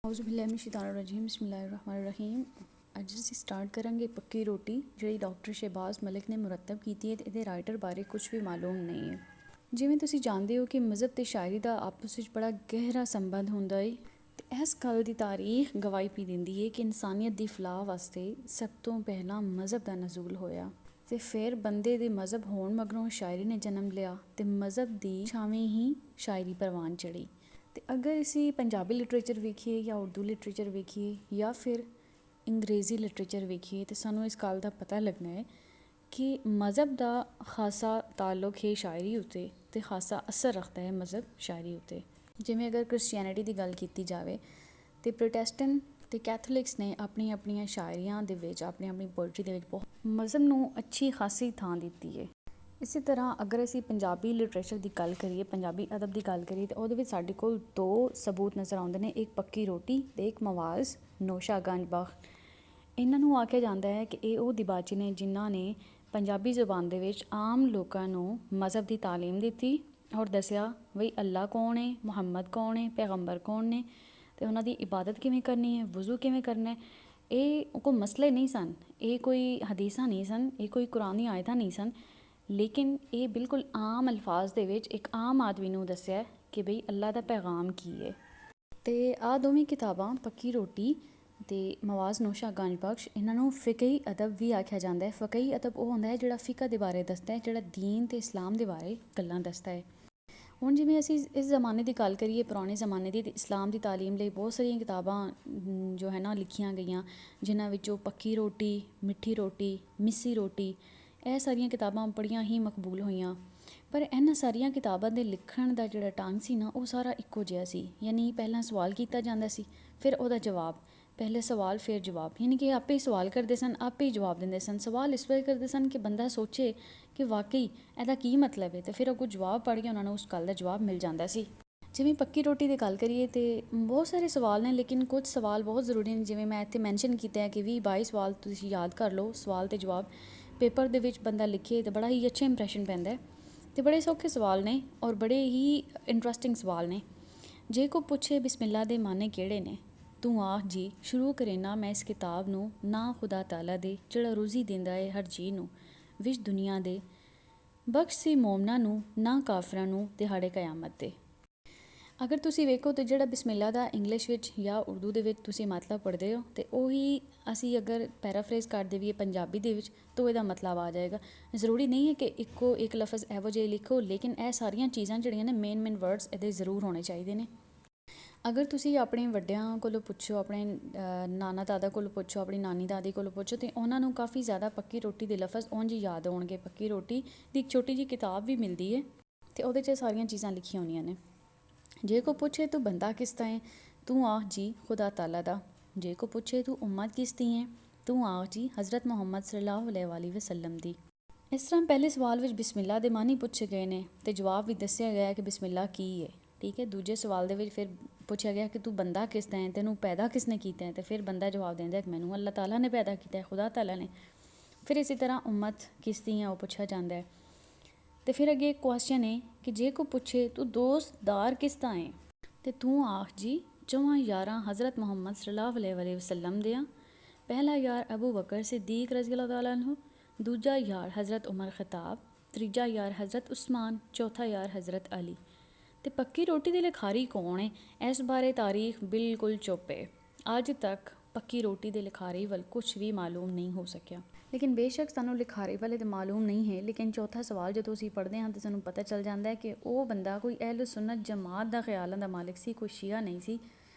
औज़ुबिल्लाहिमिनश्शैतानिर्रजीम बिस्मिल्लाहिर्रहमानिर्रहीम। ਅੱਜ ਅਸੀਂ ਸਟਾਰਟ ਕਰਾਂਗੇ ਪੱਕੀ ਰੋਟੀ, ਜਿਹੜੀ ਡਾਕਟਰ ਸ਼ਹਿਬਾਜ਼ ਮਲਿਕ ਨੇ ਮੁਰਤਬ ਕੀਤੀ ਹੈ ਤੇ ਇਹਦੇ ਰਾਈਟਰ ਬਾਰੇ ਕੁਝ ਵੀ ਮਾਲੂਮ ਨਹੀਂ ਹੈ। ਜਿਵੇਂ ਤੁਸੀਂ ਜਾਣਦੇ ਹੋ ਕਿ ਮਜ਼ਹਬ ਤੇ ਸ਼ਾਇਰੀ ਦਾ ਆਪਸ ਵਿੱਚ ਬੜਾ ਗਹਿਰਾ ਸੰਬੰਧ ਹੁੰਦਾ ਹੈ ਤੇ ਇਸ ਗੱਲ ਦੀ ਤਾਰੀਖ ਗਵਾਹੀ ਪੀ ਦਿੰਦੀ ਹੈ ਕਿ ਇਨਸਾਨੀਅਤ ਦੀ ਫਲਾਹ ਵਾਸਤੇ ਸਭ ਤੋਂ ਪਹਿਲਾਂ ਮਜ਼ਹਬ ਦਾ ਨਜ਼ੂਲ ਹੋਇਆ ਤੇ ਫਿਰ ਬੰਦੇ ਦੇ ਮਜ਼ਹਬ ਹੋਣ ਮਗਰੋਂ ਸ਼ਾਇਰੀ ਨੇ ਜਨਮ ਲਿਆ ਤੇ ਮਜ਼ਹਬ ਦੀ ਛਾਵੇਂ ਹੀ ਸ਼ਾਇਰੀ ਪ੍ਰਵਾਨ ਚੜ੍ਹੀ। ਤੇ ਅਗਰ ਅਸੀਂ ਪੰਜਾਬੀ ਲਿਟਰੇਚਰ ਵੇਖੀਏ ਜਾਂ ਉਰਦੂ ਲਿਟਰੇਚਰ ਵੇਖੀਏ ਜਾਂ ਫਿਰ ਅੰਗਰੇਜ਼ੀ ਲਿਟਰੇਚਰ ਵੇਖੀਏ ਤਾਂ ਸਾਨੂੰ ਇਸ ਗੱਲ ਦਾ ਪਤਾ ਲੱਗਣਾ ਹੈ ਕਿ ਮਜ਼ਹਬ ਦਾ ਖਾਸਾ ਤਾਲੁਕ ਹੈ ਸ਼ਾਇਰੀ ਉੱਤੇ ਤੇ ਖਾਸਾ ਅਸਰ ਰੱਖਦਾ ਹੈ ਮਜ਼ਹਬ ਸ਼ਾਇਰੀ ਉੱਤੇ। ਜਿਵੇਂ ਅਗਰ ਕ੍ਰਿਸਚੀਅਨਿਟੀ ਦੀ ਗੱਲ ਕੀਤੀ ਜਾਵੇ ਤੇ ਪ੍ਰੋਟੈਸਟੈਂਟ ਤੇ ਕੈਥੋਲਿਕਸ ਨੇ ਆਪਣੀਆਂ ਸ਼ਾਇਰੀਆਂ ਦੇ ਵਿੱਚ ਆਪਣੀ ਪੋਇਟਰੀ ਦੇ ਵਿੱਚ ਬਹੁਤ ਮਜ਼ਹਬ ਨੂੰ ਅੱਛੀ ਖਾਸੀ ਥਾਂ ਦਿੱਤੀ ਹੈ। ਇਸੇ ਤਰ੍ਹਾਂ ਅਗਰ ਅਸੀਂ ਪੰਜਾਬੀ ਲਿਟਰੇਚਰ ਦੀ ਗੱਲ ਕਰੀਏ, ਪੰਜਾਬੀ ਅਦਬ ਦੀ ਗੱਲ ਕਰੀਏ ਤਾਂ ਉਹਦੇ ਵਿੱਚ ਸਾਡੇ ਕੋਲ ਦੋ ਸਬੂਤ ਨਜ਼ਰ ਆਉਂਦੇ ਨੇ, ਇੱਕ ਪੱਕੀ ਰੋਟੀ ਤੇ ਇੱਕ ਮਵਾਜ਼ ਨੋਸ਼ਾ ਗੰਜ ਬਖਤ। ਇਹਨਾਂ ਨੂੰ ਆਖਿਆ ਜਾਂਦਾ ਹੈ ਕਿ ਇਹ ਉਹ ਦਿਬਾਚੇ ਨੇ ਜਿਨ੍ਹਾਂ ਨੇ ਪੰਜਾਬੀ ਜ਼ੁਬਾਨ ਦੇ ਵਿੱਚ ਆਮ ਲੋਕਾਂ ਨੂੰ ਮਜ਼ਹਬ ਦੀ ਤਾਲੀਮ ਦਿੱਤੀ ਔਰ ਦੱਸਿਆ ਬਈ ਅੱਲਾ ਕੌਣ ਹੈ, ਮੁਹੰਮਦ ਕੌਣ ਹੈ, ਪੈਗੰਬਰ ਕੌਣ ਨੇ ਤੇ ਉਹਨਾਂ ਦੀ ਇਬਾਦਤ ਕਿਵੇਂ ਕਰਨੀ ਹੈ, ਵਜ਼ੂ ਕਿਵੇਂ ਕਰਨਾ ਹੈ। ਇਹ ਕੋਈ ਮਸਲੇ ਨਹੀਂ ਸਨ, ਇਹ ਕੋਈ ਹਦੀਸਾਂ ਨਹੀਂ ਸਨ, ਇਹ ਕੋਈ ਕੁਰਾਨ ਦੀ ਆਇਤਾਂ ਨਹੀਂ ਸਨ, ਲੇਕਿਨ ਇਹ ਬਿਲਕੁਲ ਆਮ ਅਲਫਾਜ਼ ਦੇ ਵਿੱਚ ਇੱਕ ਆਮ ਆਦਮੀ ਨੂੰ ਦੱਸਿਆ ਕਿ ਬਈ ਅੱਲਾ ਦਾ ਪੈਗਾਮ ਕੀ ਹੈ। ਤੇ ਆਹ ਦੋਵੇਂ ਕਿਤਾਬਾਂ ਪੱਕੀ ਰੋਟੀ ਤੇ ਮਵਾਜ਼ ਨੋਸ਼ਾ ਗੰਜ ਬਖਸ਼, ਇਹਨਾਂ ਨੂੰ ਫਿਕਹੀ ਅਦਬ ਵੀ ਆਖਿਆ ਜਾਂਦਾ ਹੈ। ਫਿਕਹੀ ਅਦਬ ਉਹ ਹੁੰਦਾ ਹੈ ਜਿਹੜਾ ਫਿਕਾ ਦੇ ਬਾਰੇ ਦੱਸਦਾ ਹੈ, ਜਿਹੜਾ ਦੀਨ ਤੇ ਇਸਲਾਮ ਦੇ ਬਾਰੇ ਗੱਲਾਂ ਦੱਸਦਾ ਹੈ। ਹੁਣ ਜਿਵੇਂ ਅਸੀਂ ਇਸ ਜ਼ਮਾਨੇ ਦੀ ਗੱਲ ਕਰੀਏ, ਪੁਰਾਣੇ ਜ਼ਮਾਨੇ ਦੀ, ਇਸਲਾਮ ਦੀ ਤਾਲੀਮ ਲਈ ਬਹੁਤ ਸਾਰੀਆਂ ਕਿਤਾਬਾਂ ਜੋ ਹੈ ਨਾ ਲਿਖੀਆਂ ਗਈਆਂ, ਜਿਨ੍ਹਾਂ ਵਿੱਚੋਂ ਪੱਕੀ ਰੋਟੀ, ਮਿੱਠੀ ਰੋਟੀ, ਮਿੱਸੀ ਰੋਟੀ, ਇਹ ਸਾਰੀਆਂ ਕਿਤਾਬਾਂ ਬੜੀਆਂ ਹੀ ਮਕਬੂਲ ਹੋਈਆਂ। ਪਰ ਇਹਨਾਂ ਸਾਰੀਆਂ ਕਿਤਾਬਾਂ ਦੇ ਲਿਖਣ ਦਾ ਜਿਹੜਾ ਢੰਗ ਸੀ ਨਾ, ਉਹ ਸਾਰਾ ਇੱਕੋ ਜਿਹਾ ਸੀ। ਯਾਨੀ ਪਹਿਲਾਂ ਸਵਾਲ ਕੀਤਾ ਜਾਂਦਾ ਸੀ, ਫਿਰ ਉਹਦਾ ਜਵਾਬ, ਪਹਿਲੇ ਸਵਾਲ ਫਿਰ ਜਵਾਬ, ਯਾਨੀ ਕਿ ਆਪੇ ਹੀ ਸਵਾਲ ਕਰਦੇ ਸਨ, ਆਪੇ ਹੀ ਜਵਾਬ ਦਿੰਦੇ ਸਨ। ਸਵਾਲ ਇਸ ਵੇਲੇ ਕਰਦੇ ਸਨ ਕਿ ਬੰਦਾ ਸੋਚੇ ਕਿ ਵਾਕਈ ਇਹਦਾ ਕੀ ਮਤਲਬ ਹੈ ਤੇ ਫਿਰ ਅੱਗੋਂ ਜਵਾਬ ਪੜ੍ਹ ਕੇ ਉਹਨਾਂ ਨੂੰ ਉਸ ਗੱਲ ਦਾ ਜਵਾਬ ਮਿਲ ਜਾਂਦਾ ਸੀ। ਜਿਵੇਂ ਪੱਕੀ ਰੋਟੀ ਦੀ ਗੱਲ ਕਰੀਏ ਤਾਂ ਬਹੁਤ ਸਾਰੇ ਸਵਾਲ ਨੇ, ਲੇਕਿਨ ਕੁਝ ਸਵਾਲ ਬਹੁਤ ਜ਼ਰੂਰੀ ਨੇ। ਜਿਵੇਂ ਮੈਂ ਇੱਥੇ ਮੈਂਸ਼ਨ ਕੀਤਾ ਹੈ ਕਿ 20-22 ਸਵਾਲ ਤੁਸੀਂ ਯਾਦ ਕਰ ਲਓ, ਸਵਾਲ ਤੇ ਜਵਾਬ ਪੇਪਰ ਦੇ ਵਿੱਚ ਬੰਦਾ ਲਿਖੇ ਤਾਂ ਬੜਾ ਹੀ ਅੱਛਾ ਇੰਪਰੈਸ਼ਨ ਪੈਂਦਾ ਹੈ। ਤੇ ਬੜੇ ਸੌਖੇ ਸਵਾਲ ਨੇ ਔਰ ਬੜੇ ਹੀ ਇੰਟਰਸਟਿੰਗ ਸਵਾਲ ਨੇ। ਜੇ ਕੋ ਪੁੱਛੇ ਬਿਸਮਿਲ੍ਲਾ ਦੇ ਮਾਨੇ ਕਿਹੜੇ ਨੇ, ਤੂੰ ਆਖ ਜੀ ਸ਼ੁਰੂ ਕਰੇ ਨਾ ਮੈਂ ਇਸ ਕਿਤਾਬ ਨੂੰ, ਨਾ ਖੁਦਾ ਤਾਲਾ ਦੇ ਜਿਹੜਾ ਰੋਜ਼ੀ ਦਿੰਦਾ ਹੈ ਹਰ ਜੀ ਨੂੰ, ਵਿਚ ਦੁਨੀਆ ਦੇ ਬਖਸ਼ ਸੀ ਮੋਮਨਾਂ ਨੂੰ, ਨਾ ਕਾਫਰਾਂ ਨੂੰ ਦਿਹਾੜੇ ਕਿਆਮਤ ਦੇ। ਅਗਰ ਤੁਸੀਂ ਵੇਖੋ ਤਾਂ ਜਿਹੜਾ ਬਿਸਮਿਲ੍ਲਾ ਦਾ ਇੰਗਲਿਸ਼ ਵਿੱਚ ਜਾਂ ਉਰਦੂ ਦੇ ਵਿੱਚ ਤੁਸੀਂ ਮਤਲਬ ਪੜ੍ਹਦੇ ਹੋ ਤੇ ਉਹੀ ਅਸੀਂ ਅਗਰ ਪੈਰਾਫਰੇਜ਼ ਕਰ ਦੇਈਏ ਪੰਜਾਬੀ ਦੇ ਵਿੱਚ ਤਾਂ ਇਹਦਾ ਮਤਲਬ ਆ ਜਾਏਗਾ। ਜ਼ਰੂਰੀ ਨਹੀਂ ਹੈ ਕਿ ਇੱਕੋ ਇੱਕ ਲਫ਼ਜ਼ ਇਹੋ ਜਿਹੇ ਲਿਖੋ, ਲੇਕਿਨ ਇਹ ਸਾਰੀਆਂ ਚੀਜ਼ਾਂ ਜਿਹੜੀਆਂ ਨੇ ਮੇਨ ਵਰਡਸ ਇਹਦੇ ਜ਼ਰੂਰ ਹੋਣੇ ਚਾਹੀਦੇ ਨੇ। ਅਗਰ ਤੁਸੀਂ ਆਪਣੇ ਵੱਡਿਆਂ ਕੋਲੋਂ ਪੁੱਛੋ, ਆਪਣੇ ਨਾਨਾ ਦਾਦਾ ਕੋਲੋਂ ਪੁੱਛੋ, ਆਪਣੀ ਨਾਨੀ ਦਾਦੀ ਕੋਲੋਂ ਪੁੱਛੋ ਤੇ ਉਹਨਾਂ ਨੂੰ ਕਾਫੀ ਜ਼ਿਆਦਾ ਪੱਕੀ ਰੋਟੀ ਦੇ ਲਫ਼ਜ਼ ਉਂਝ ਯਾਦ ਹੋਣਗੇ। ਪੱਕੀ ਰੋਟੀ ਦੀ ਇੱਕ ਛੋਟੀ ਜਿਹੀ ਕਿਤਾਬ ਵੀ ਮਿਲਦੀ ਹੈ ਤੇ ਉਹਦੇ 'ਚ ਸਾਰੀਆਂ ਚੀਜ਼ਾਂ ਲਿਖੀਆਂ ਹੋਣੀਆਂ ਨੇ। ਜੇ ਕੋ ਪੁੱਛੇ ਤੂੰ ਬੰਦਾ ਕਿਸ ਦਾ ਹੈ, ਤੂੰ ਆਖ ਜੀ ਖੁਦਾ ਤਾਲਾ ਦਾ। ਜੇ ਕੋ ਪੁੱਛੇ ਤੂੰ ਉਮਤ ਕਿਸ ਦੀ ਹੈ, ਤੂੰ ਆਖ ਜੀ ਹਜ਼ਰਤ ਮੁਹੰਮਦ ਸੱਲੱਲਾਹੁ अलैहि वसल्लम ਦੀ। ਇਸ ਤਰ੍ਹਾਂ ਪਹਿਲੇ ਸਵਾਲ ਵਿੱਚ ਬਿਸਮਿਲ੍ਲਾ ਦੇ ਮਾਨੀ ਪੁੱਛੇ ਗਏ ਨੇ ਤੇ ਜਵਾਬ ਵੀ ਦੱਸਿਆ ਗਿਆ ਕਿ ਬਿਸਮਿਲ੍ਲਾ ਕੀ ਹੈ, ਠੀਕ ਹੈ। ਦੂਜੇ ਸਵਾਲ ਦੇ ਵਿੱਚ ਫਿਰ ਪੁੱਛਿਆ ਗਿਆ ਕਿ ਤੂੰ ਬੰਦਾ ਕਿਸ ਦਾ ਹੈ, ਤੈਨੂੰ ਪੈਦਾ ਕਿਸ ਨੇ ਕੀਤਾ ਹੈ, ਤੇ ਫਿਰ ਬੰਦਾ ਜਵਾਬ ਦਿੰਦਾ ਕਿ ਮੈਨੂੰ ਅੱਲਾਹ ਤਾਲਾ ਨੇ ਪੈਦਾ ਕੀਤਾ ਹੈ, ਖੁਦਾ ਤਾਲਾ ਨੇ। ਫਿਰ ਇਸੇ ਤਰ੍ਹਾਂ ਉਮਤ ਕਿਸ ਦੀ ਹੈ ਉਹ ਪੁੱਛਿਆ ਜਾਂਦਾ ਹੈ। ਤੇ ਫਿਰ ਅੱਗੇ ਇੱਕ ਕੁਐਸਚਨ ਹੈ ਕਿ ਜੇ ਕੋ ਪੁੱਛੇ ਤੂੰ ਦੋਸਤਦਾਰ ਕਿਸ ਦਾ ਹੈ, ਤੇ ਤੂੰ ਆਖ ਜੀ ਚੌਹਾਂ ਯਾਰਾਂ ਹਜ਼ਰਤ ਮੁਹੰਮਦ ਸੱਲੱਲਾਹੁ अलैहि वसल्लम ਦੇ ਆ। ਪਹਿਲਾ ਯਾਰ ਅਬੂ ਬਕਰ ਸਿੱਦੀਕ ਰਜ਼ੀਅੱਲਾਹੁ ਤਾਲਾ ਅਨਹੁ, ਦੂਜਾ ਯਾਰ ਹਜ਼ਰਤ ਉਮਰ ਖਤਾਬ, ਤੀਜਾ ਯਾਰ ਹਜ਼ਰਤ ਉਸਮਾਨ, ਚੌਥਾ ਯਾਰ ਹਜ਼ਰਤ ਅਲੀ। ਤੇ ਪੱਕੀ ਰੋਟੀ ਦੇ ਲਿਖਾਰੀ ਕੌਣ ਹੈ, ਇਸ ਬਾਰੇ ਤਾਰੀਖ ਬਿਲਕੁਲ ਚੁੱਪ ਹੈ। ਅੱਜ ਤੱਕ ਪੱਕੀ ਰੋਟੀ ਦੇ ਲਿਖਾਰੀ ਵੱਲ ਕੁਝ ਵੀ ਮਾਲੂਮ ਨਹੀਂ ਹੋ ਸਕਿਆ। ਲੇਕਿਨ ਬੇਸ਼ੱਕ ਸਾਨੂੰ ਲਿਖਾਰੀ ਵਾਲੇ ਤਾਂ ਮਾਲੂਮ ਨਹੀਂ ਹੈ, ਲੇਕਿਨ ਚੌਥਾ ਸਵਾਲ ਜਦੋਂ ਅਸੀਂ ਪੜ੍ਹਦੇ ਹਾਂ ਤਾਂ ਸਾਨੂੰ ਪਤਾ ਚੱਲ ਜਾਂਦਾ ਹੈ ਕਿ ਉਹ ਬੰਦਾ ਕੋਈ ਅਹਿਲ ਸੁਨਨਤ ਜਮਾਤ ਦਾ ਖਿਆਲਾਂ ਦਾ ਮਾਲਿਕ ਸੀ, ਕੋਈ ਸ਼ੀਆ ਨਹੀਂ ਸੀ।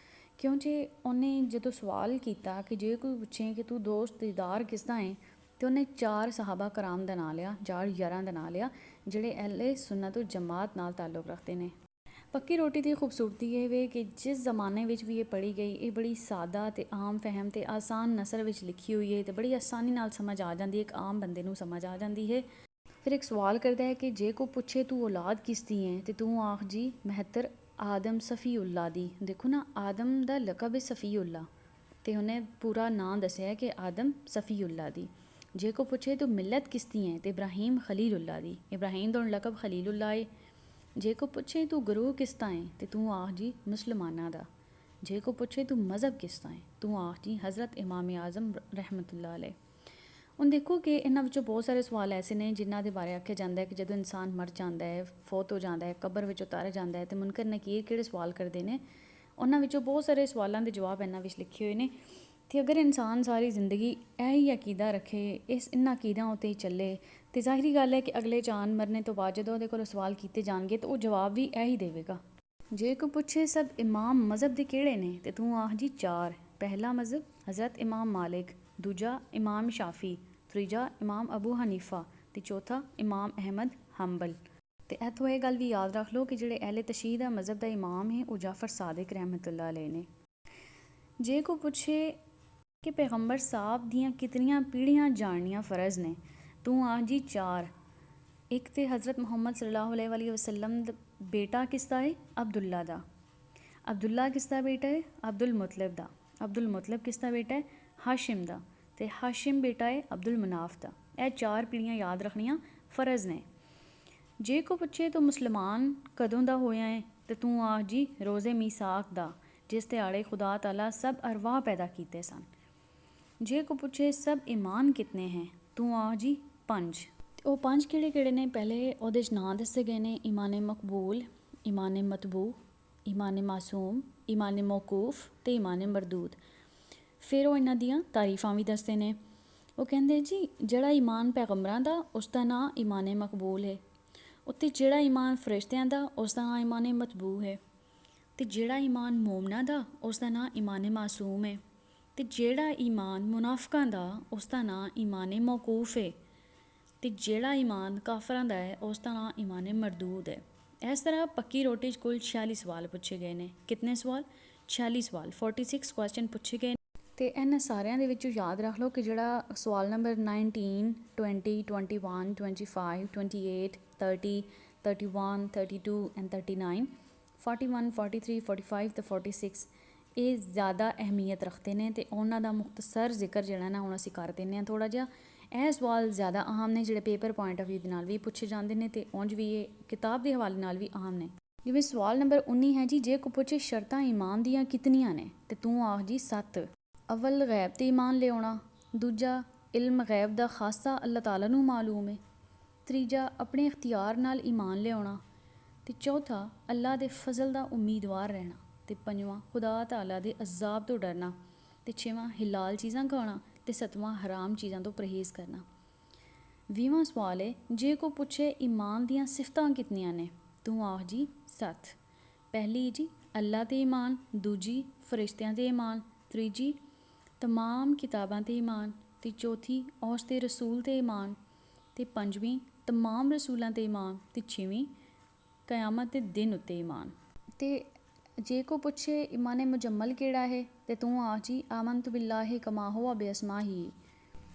ਕਿਉਂਕਿ ਉਹਨੇ ਜਦੋਂ ਸਵਾਲ ਕੀਤਾ ਕਿ ਜੇ ਕੋਈ ਪੁੱਛੇ ਕਿ ਤੂੰ ਦੋਸਤਦਾਰ ਕਿਸ ਦਾ ਹੈ, ਤੇ ਉਹਨੇ 4 ਸਹਾਬਾ ਕਰਾਮ ਦਾ ਨਾਂ ਲਿਆ, 4 ਯਾਰਾਂ ਦਾ ਨਾਂ ਲਿਆ ਜਿਹੜੇ ਅਹਿਲੇ ਸੁਨਨਤ ਜਮਾਤ ਨਾਲ ਤਾਲੁਕ ਰੱਖਦੇ ਨੇ। ਪੱਕੀ ਰੋਟੀ ਦੀ ਖੂਬਸੂਰਤੀ ਇਹ ਵੇ ਕਿ ਜਿਸ ਜ਼ਮਾਨੇ ਵਿੱਚ ਵੀ ਇਹ ਪੜ੍ਹੀ ਗਈ, ਇਹ ਬੜੀ ਸਾਦਾ ਤੇ ਆਮ ਫਹਿਮ ਤੇ ਆਸਾਨ ਨਸਰ ਵਿੱਚ ਲਿਖੀ ਹੋਈ ਹੈ ਤੇ ਬੜੀ ਆਸਾਨੀ ਨਾਲ ਸਮਝ ਆ ਜਾਂਦੀ ਹੈ, ਇੱਕ ਆਮ ਬੰਦੇ ਨੂੰ ਸਮਝ ਆ ਜਾਂਦੀ ਹੈ। ਫਿਰ ਇੱਕ ਸਵਾਲ ਕਰਦਾ ਹੈ ਕਿ ਜੇ ਕੋ ਪੁੱਛੇ ਤੂੰ ਔਲਾਦ ਕਿਸ ਦੀ ਹੈ, ਤੇ ਤੂੰ ਆਖ ਜੀ ਮਹਿਤਰ ਆਦਮ ਸਫੀਉੱਲਾ ਦੀ। ਦੇਖੋ ਨਾ, ਆਦਮ ਦਾ ਲਕਬ ਹੈ ਸਫੀਉੱਲਾ ਤੇ ਉਹਨੇ ਪੂਰਾ ਨਾਂ ਦੱਸਿਆ ਕਿ ਆਦਮ ਸਫੀਉੱਲਾ ਦੀ। ਜੇ ਕੋ ਪੁੱਛੇ ਤੂੰ ਮਿਲਤ ਕਿਸ ਦੀ ਹੈ, ਤੇ ਇਬਰਾਹੀਮ ਖਲੀਲੁੱਲਾ ਦੀ। ਇਬਰਾਹੀਮ ਦਾ ਲਕਬ ਖਲੀਲੁੱਲਾ ਹੈ। ਜੇ ਕੋ ਪੁੱਛੇ ਤੂੰ ਗੁਰੂ ਕਿਸ ਦਾ ਹੈ, ਤੇ ਤੂੰ ਆਖ ਜੀ ਮੁਸਲਮਾਨਾਂ ਦਾ। जे को पुछे तू मज़हब किस दा है, तू आख जी हज़रत इमाम आज़म रहमतुल्लाह अलैह। ਹੁਣ ਦੇਖੋ ਕਿ ਇਹਨਾਂ ਵਿੱਚੋਂ ਬਹੁਤ ਸਾਰੇ ਸਵਾਲ ਐਸੇ ਨੇ ਜਿਨ੍ਹਾਂ ਦੇ ਬਾਰੇ ਆਖਿਆ ਜਾਂਦਾ ਹੈ ਕਿ ਜਦੋਂ ਇਨਸਾਨ ਮਰ ਜਾਂਦਾ ਹੈ, ਫੌਤ ਹੋ ਜਾਂਦਾ ਹੈ, ਕਬਰ ਵਿੱਚ ਉਤਾਰਿਆ ਜਾਂਦਾ ਹੈ ਤੇ ਮੁਨਕਰ ਨਕੀਰ ਕਿਹੜੇ ਸਵਾਲ ਕਰਦੇ ਨੇ। ਉਹਨਾਂ ਵਿੱਚੋਂ ਬਹੁਤ ਸਾਰੇ ਸਵਾਲਾਂ ਦੇ ਜਵਾਬ ਇਹਨਾਂ ਵਿੱਚ ਲਿਖੇ ਹੋਏ ਨੇ। ਤੇ ਅਗਰ ਇਨਸਾਨ ਸਾਰੀ ਜ਼ਿੰਦਗੀ ਇਹੀ ਅਕੀਦਾ ਰੱਖੇ, ਇਹਨਾਂ ਅਕੀਦਾਂ ਉੱਤੇ ਹੀ ਚੱਲੇ, ਤੇ ਜ਼ਾਹਿਰੀ ਗੱਲ ਹੈ ਕਿ ਅਗਲੇ ਜਾਨ ਮਰਨੇ ਤੋਂ ਬਾਅਦ ਜਦੋਂ ਉਹਦੇ ਕੋਲੋਂ ਸਵਾਲ ਕੀਤੇ ਜਾਣਗੇ ਤਾਂ ਉਹ ਜਵਾਬ ਵੀ ਇਹੀ ਦੇਵੇਗਾ। ਜੇ ਕੋਈ ਪੁੱਛੇ ਸਭ ਇਮਾਮ ਮਜ਼ਹਬ ਦੇ ਕਿਹੜੇ ਨੇ ਤੇ ਤੂੰ ਆਖ ਜੀ 4। ਪਹਿਲਾ ਮਜ਼ਹਬ ਹਜ਼ਰਤ ਇਮਾਮ ਮਾਲਿਕ, ਦੂਜਾ ਇਮਾਮ ਸ਼ਾਫੀ, ਤੀਜਾ ਇਮਾਮ ਅਬੂ ਹਨੀਫਾ ਤੇ ਚੌਥਾ ਇਮਾਮ ਅਹਿਮਦ ਹੰਬਲ। ਤੇ ਇੱਥੋਂ ਇਹ ਗੱਲ ਵੀ ਯਾਦ ਰੱਖ ਲਓ ਕਿ ਜਿਹੜੇ ਅਹਿਲੇ ਤਸ਼ੀਹ ਦਾ ਮਜ਼ਹਬ ਦਾ ਇਮਾਮ ਹੈ ਉਹ ਜਾਫਰ ਸਾਦਿਕ ਰਹਿਮਤੁल्लाह अलैह ਨੇ। ਜੇ ਕੋਈ ਪੁੱਛੇ ਕਿ ਪੈਗੰਬਰ ਸਾਹਿਬ ਦੀਆਂ ਕਿਤਨੀਆਂ ਪੀੜ੍ਹੀਆਂ ਜਾਣਨੀਆਂ ਫ਼ਰਜ਼ ਨੇ, ਤੂੰ ਆਖ ਜੀ 4। ਇੱਕ ਤੇ ਹਜ਼ਰਤ ਮੁਹੰਮਦ ਸੱਲੱਲਾਹੁ अलैहि वसल्लम ਦਾ ਬੇਟਾ ਕਿਸ ਦਾ ਹੈ? ਅਬਦੁੱਲਾ ਦਾ। ਅਬਦੁੱਲਾ ਕਿਸ ਦਾ ਬੇਟਾ ਹੈ? ਅਬਦੁਲ ਮੁਤਲਬ ਦਾ। ਅਬਦੁਲ ਮੁਤਲਬ ਕਿਸ ਦਾ ਬੇਟਾ ਹੈ? ਹਾਸ਼ਿਮ ਦਾ। ਤੇ ਹਾਸ਼ਿਮ ਬੇਟਾ ਹੈ ਅਬਦੁਲ ਮਨਾਫ ਦਾ। ਇਹ 4 ਪੀੜ੍ਹੀਆਂ ਯਾਦ ਰੱਖਣੀਆਂ ਫ਼ਰਜ਼ ਨੇ। ਜੇ ਕੋ ਪੁੱਛੇ ਤੂੰ ਮੁਸਲਮਾਨ ਕਦੋਂ ਦਾ ਹੋਇਆ ਹੈ ਤੇ ਤੂੰ ਆਖ ਜੀ ਰੋਜ਼ੇ ਮੀਸਾਕ ਦਾ, ਜਿਸ ਦਿਹਾੜੇ ਖੁਦਾ ਤਾਲਾ ਸਭ ਅਰਵਾਹ ਪੈਦਾ ਕੀਤੇ ਸਨ। ਜੇ ਕੋ ਪੁੱਛੇ ਸਭ ਈਮਾਨ ਕਿਤਨੇ ਹੈ, ਤੂੰ ਆਖ ਜੀ 5। ਉਹ 5 ਕਿਹੜੇ ਕਿਹੜੇ ਨੇ? ਪਹਿਲੇ ਉਹਦੇ 'ਚ ਨਾਂ ਦੱਸੇ ਗਏ ਨੇ ਈਮਾਨ ਮਕਬੂਲ, ਈਮਾਨ ਮਤਬੂ, ਈਮਾਨ ਮਾਸੂਮ, ਈਮਾਨ ਮੌਕੂਫ ਤੇ ਈਮਾਨ ਮਰਦੂਦ। ਫਿਰ ਉਹ ਇਹਨਾਂ ਦੀਆਂ ਤਾਰੀਫਾਂ ਵੀ ਦੱਸਦੇ ਨੇ। ਉਹ ਕਹਿੰਦੇ ਜੀ ਜਿਹੜਾ ਈਮਾਨ ਪੈਗੰਬਰਾਂ ਦਾ ਉਸ ਦਾ ਨਾਂ ਈਮਾਨ ਮਕਬੂਲ ਹੈ, ਉੱਤੇ ਜਿਹੜਾ ਈਮਾਨ ਫਰਿਸ਼ਤਿਆਂ ਦਾ ਉਸ ਦਾ ਨਾਂ ਈਮਾਨ ਮਤਬੂ ਹੈ, ਤੇ ਜਿਹੜਾ ਈਮਾਨ ਮੋਮਨਾਂ ਦਾ ਉਸ ਦਾ ਨਾਂ ਈਮਾਨ ਮਾਸੂਮ ਹੈ, ਤੇ ਜਿਹੜਾ ਈਮਾਨ ਮੁਨਾਫਿਕਾਂ ਦਾ ਉਸ ਦਾ ਨਾਂ ਈਮਾਨ ਮੌਕੂਫ ਹੈ, ਤੇ ਜਿਹੜਾ ਈਮਾਨ ਕਾਫਰਾਂ ਦਾ ਹੈ ਉਸ ਦਾ ਨਾਂ ਈਮਾਨ ਮਰਦੂਦ ਹੈ। ਇਸ ਤਰ੍ਹਾਂ ਪੱਕੀ ਰੋਟੀ 'ਚ ਕੁੱਲ 46 ਸਵਾਲ ਪੁੱਛੇ ਗਏ ਨੇ। ਕਿਤਨੇ ਸਵਾਲ? 46 ਸਵਾਲ, 46 ਕੁਐਸਚਨ ਪੁੱਛੇ ਗਏ। ਤੇ ਇਹਨਾਂ ਸਾਰਿਆਂ ਦੇ ਵਿੱਚੋਂ ਯਾਦ ਰੱਖ ਲਓ ਕਿ ਜਿਹੜਾ ਸਵਾਲ ਨੰਬਰ 19, 20, 21, 25, 28, 30, 31, 32 ਐਂਡ 39, 41, 43, 45 ਤੇ 46 ਇਹ ਜ਼ਿਆਦਾ ਅਹਿਮੀਅਤ ਰੱਖਦੇ ਨੇ ਤੇ ਉਹਨਾਂ ਦਾ ਮੁਖਤਸਰ ਜ਼ਿਕਰ ਜਿਹੜਾ ਨਾ ਹੁਣ ਅਸੀਂ ਕਰ ਦਿੰਦੇ ਹਾਂ ਥੋੜ੍ਹਾ ਜਿਹਾ। ਇਹ ਸਵਾਲ ਜ਼ਿਆਦਾ ਅਹਿਮ ਨੇ, ਜਿਹੜੇ ਪੇਪਰ ਪੁਆਇੰਟ ਆਫ ਵਿਊ ਦੇ ਨਾਲ ਵੀ ਪੁੱਛੇ ਜਾਂਦੇ ਨੇ ਤੇ ਉਂਝ ਵੀ ਇਹ ਕਿਤਾਬ ਦੇ ਹਵਾਲੇ ਨਾਲ ਵੀ ਅਹਿਮ ਨੇ। ਜਿਵੇਂ ਸਵਾਲ ਨੰਬਰ 19 ਹੈ ਜੀ, ਜੇ ਕੋ ਪੁੱਛੇ ਸ਼ਰਤਾਂ ਈਮਾਨ ਦੀਆਂ ਕਿਤਨੀਆਂ ਨੇ ਤੇ ਤੂੰ ਆਖ ਜੀ 7। ਅਵਲ ਗੈਬ 'ਤੇ ਈਮਾਨ ਲਿਆਉਣਾ, ਦੂਜਾ ਇਲਮ ਗੈਬ ਦਾ ਖਾਸਾ ਅੱਲਾਹ ਤਾਲਾ ਨੂੰ ਮਾਲੂਮ ਹੈ, ਤੀਜਾ ਆਪਣੇ ਇਖਤਿਆਰ ਨਾਲ ਈਮਾਨ ਲਿਆਉਣਾ, ਤੇ ਚੌਥਾ ਅੱਲਾਹ ਦੇ ਫਜ਼ਲ ਦਾ ਉਮੀਦਵਾਰ ਰਹਿਣਾ, ਤੇ ਪੰਜਵਾਂ ਖੁਦਾ ਤਾਲਾ ਦੇ ਅਜ਼ਾਬ ਤੋਂ ਡਰਨਾ, ਤੇ ਛੇਵਾਂ ਹਿਲਾਲ ਚੀਜ਼ਾਂ ਖਾਣਾ, ਤੇ ਸੱਤਵਾਂ ਹਰਾਮ ਚੀਜ਼ਾਂ ਤੋਂ ਪਰਹੇਜ਼ ਕਰਨਾ। 20ਵਾਂ ਸਵਾਲ ਹੈ, ਜੇ ਕੋ ਪੁੱਛੇ ਈਮਾਨ ਦੀਆਂ ਸਿਫਤਾਂ ਕਿਤਨੀਆਂ ਨੇ, ਤੂੰ ਆਖ ਜੀ 7। ਪਹਿਲੀ ਜੀ ਅੱਲਾਹ 'ਤੇ ਈਮਾਨ, ਦੂਜੀ ਫਰਿਸ਼ਤਿਆਂ 'ਤੇ ਈਮਾਨ, ਤੀਜੀ तमाम किताबां ते ईमान, ते चौथी औस ते रसूल ते ईमान, ते पंजवीं तमाम रसूलों ते ईमान, ते छेवीं क़यामत दे दिन उत्ते ईमान। ते जे को पुछे ईमान मुजम्मल केड़ा है ते तूं आख जी आमनतु बिल्लाहि कमा हुवा बिअस्माही।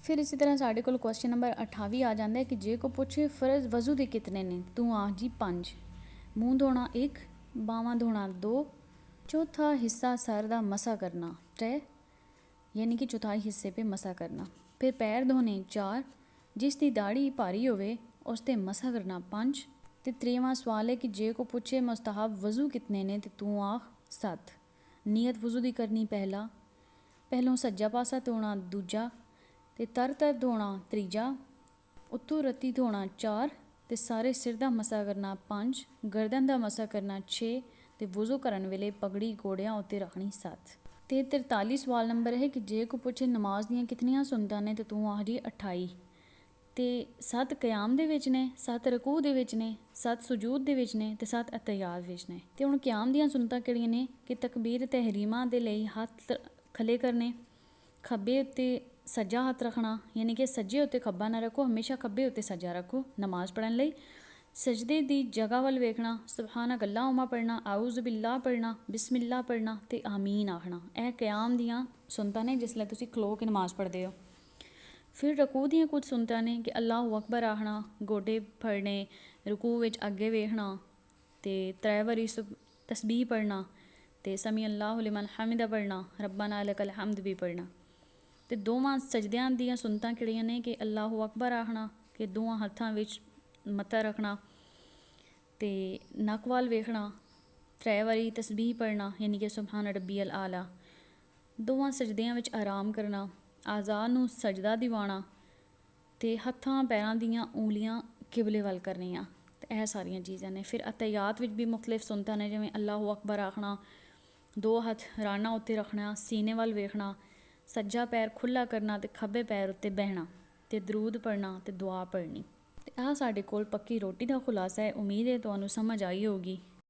फिर इसी तरह साढ़े कोल क्वेश्चन नंबर 28 आ जाता है कि जे को पुछे फ़र्ज वज़ू दे कितने ने, तूं आख जी 5। मूँह धोना 1, बावां धोना 2, चौथा हिस्सा सर दा मसा करना 3, यानी कि चौथाई हिस्से पे मसा करना। फिर पैर धोने 4, जिस दी दाढ़ी भारी होवे उस ते मसा करना 5। ते 23वां सवाल है कि जे को पूछे मुस्तहब वज़ू कितने ने ते तूं आख 7। नीयत वज़ू दी करनी पहलों सज्जा पासा धोना दूजा, ते तर धोना तीजा, उत्तों रत्ती धोना 4, ते सारे सिर दा मसा करना 5, गर्दन दा मसा करना 6, ते वज़ू करन वेले पगड़ी गोड़ियां उत्ते रखनी 7। ਤੇ 43 सवाल नंबर है कि जे को पुछे नमाज ਦੀਆਂ ਕਿਤਨੀਆਂ ਸੁਨਤਾਂ ਨੇ ਤੇ ਤੂੰ ਆਖ ਜੀ 28। ਤੇ 7 ਕਿਆਮ ਦੇ ਵਿੱਚ ਨੇ, 7 ਰਕੂ ਦੇ ਵਿੱਚ ਨੇ, 7 ਸੁਜੂਦ ਦੇ ਵਿੱਚ ਨੇ ਤੇ 7 ਅਤਹਿਯਾਤ ਵਿੱਚ ਨੇ। ਤੇ ਹੁਣ ਕਿਆਮ ਦੀਆਂ ਸੁਨਤਾਂ ਕਿਹੜੀਆਂ ਨੇ ਕਿ ਤਕਬੀਰ ਤਹਿਰੀਮਾ ਦੇ ਲਈ ਹੱਥ ਖਲੇ ਕਰਨੇ, ਖੱਬੇ ਉੱਤੇ ਸੱਜਾ ਹੱਥ ਰੱਖਣਾ, ਯਾਨੀ ਕਿ ਸੱਜੇ ਉੱਤੇ ਖੱਬਾ ਨਾ ਰੱਖੋ, ਹਮੇਸ਼ਾ ਖੱਬੇ ਉੱਤੇ ਸੱਜਾ ਰੱਖੋ ਨਮਾਜ਼ ਪੜ੍ਹਨ ਲਈ। सजदे दी जगह वाल वेखना, सुबहानक अल्लाहुम्मा पढ़ना, आऊज़ बिल्लाह पढ़ना, बिस्मिल्लाह पढ़ना ते आमीन आखना। यह क़याम दियाँ सुनतां ने जिसलै तुसी खलो के नमाज़ पढ़दे हो। फिर रकू दियां कुछ सुनतां ने कि अल्लाहु अकबर आखना, गोडे फड़ने, रकू विच अगे वेखना, ते 3 वारी तस्बीह पढ़ना, ते समी अल्लाहु लिमन हमिदा पढ़ना, रब्बना लकल हम्द भी पढ़ना। ते दोवां सजदियां दियां सुनतां किहड़ियां ने कि अल्लाहु अकबर आखना, कि दोवां हत्थां विच मत्था रखना, ते नक वाल वेखना, 3 ਵਾਰੀ ਤਸਬੀਹ ਪੜ੍ਹਨਾ ਯਾਨੀ ਕਿ ਸੁਬਹਾਨ ਰੱਬੀ ਅਲ ਆਲਾ। ਦੋਵਾਂ ਸਜਦਿਆਂ ਵਿੱਚ ਆਰਾਮ ਕਰਨਾ, ਆਜ਼ਾਦ ਨੂੰ ਸਜਦਾ ਦਿਵਾਉਣਾ ਅਤੇ ਹੱਥਾਂ ਪੈਰਾਂ ਦੀਆਂ ਉਂਗਲੀਆਂ ਕਿਬਲੇ ਵੱਲ ਕਰਨੀਆਂ। ਅਤੇ ਇਹ ਸਾਰੀਆਂ ਚੀਜ਼ਾਂ ਨੇ। ਫਿਰ ਅਤਿਯਾਤ ਵਿੱਚ ਵੀ ਮੁਖਤਲਿਫ ਸੁਨਤਾਂ ਨੇ, ਜਿਵੇਂ ਅੱਲਾਹੁ ਅਕਬਰ ਆਖਣਾ, 2 ਹੱਥ ਰਾਨਾਂ ਉੱਤੇ ਰੱਖਣਾ, ਸੀਨੇ ਵੱਲ ਵੇਖਣਾ, ਸੱਜਾ ਪੈਰ ਖੁੱਲ੍ਹਾ ਕਰਨਾ ਅਤੇ ਖੱਬੇ ਪੈਰ ਉੱਤੇ ਬਹਿਣਾ, ਅਤੇ ਦਰੂਦ ਪੜ੍ਹਨਾ ਅਤੇ ਦੁਆ ਪੜ੍ਹਨੀ। ਅਤੇ ਆਹ ਸਾਡੇ ਕੋਲ ਪੱਕੀ ਰੋਟੀ ਦਾ ਖੁਲਾਸਾ ਹੈ। ਉਮੀਦ ਹੈ ਤੁਹਾਨੂੰ ਸਮਝ ਆਈ ਹੋਊਗੀ।